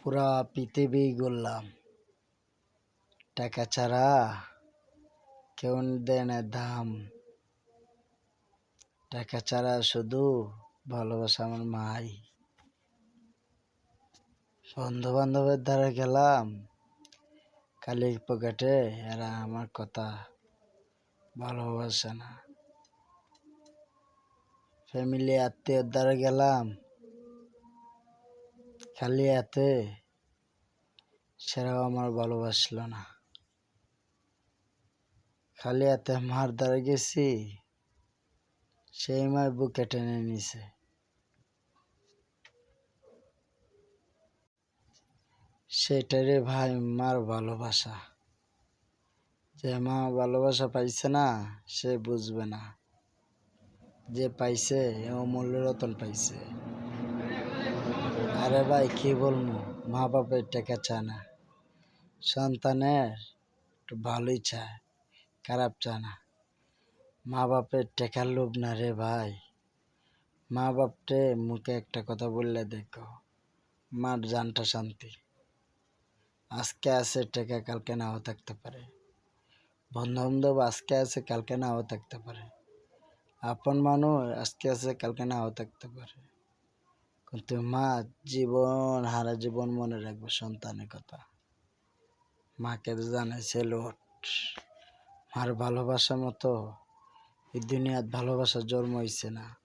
পুরা পৃথিবী ঘুরলাম, টাকা ছাড়া কেউ দেয় না দাম। টাকা ছাড়া শুধু ভালোবাসা আমার মাই। বন্ধু বান্ধবের দ্বারা গেলাম, খালি পকেটে, এরা আমার কথা ভালোবাসে না। ফ্যামিলি আত্মীয়র দ্বারা গেলাম, খালি এতে, সেরাও আমার ভালোবাসলো না। খালি এতে মার দ্বারা গেছি, সেই মায় বুকে টেনে নিছে। সেটারে ভাই মার ভালোবাসা। যে মা ভালোবাসা পাইছে না, সে বুঝবে না। যে পাইছে এ অমূল্য রতন পাইছে। আরে ভাই কি বলবো, মা বাপের টাকা চায় না, সন্তানের একটু ভালোই চায়, খারাপ চায় না। মা বাপের টাকার লোভ না রে ভাই। মা বাপটে মুখে একটা কথা বললে দেখো, মার জানটা শান্তি। আজকে আছে টাকা, কালকে নাও থাকতে পারে। বন্ধু বান্ধব আজকে আছে, কালকে নাও থাকতে পারে। আপন মানুষ আজকে আছে, কালকে নাও থাকতে পারে। কিন্তু মা জীবন হারা জীবন মনে রাখবে সন্তানের কথা। মাকে জানাইছে লোট। মার ভালোবাসার মতো এই দুনিয়াত ভালোবাসার জন্ম হইছে না।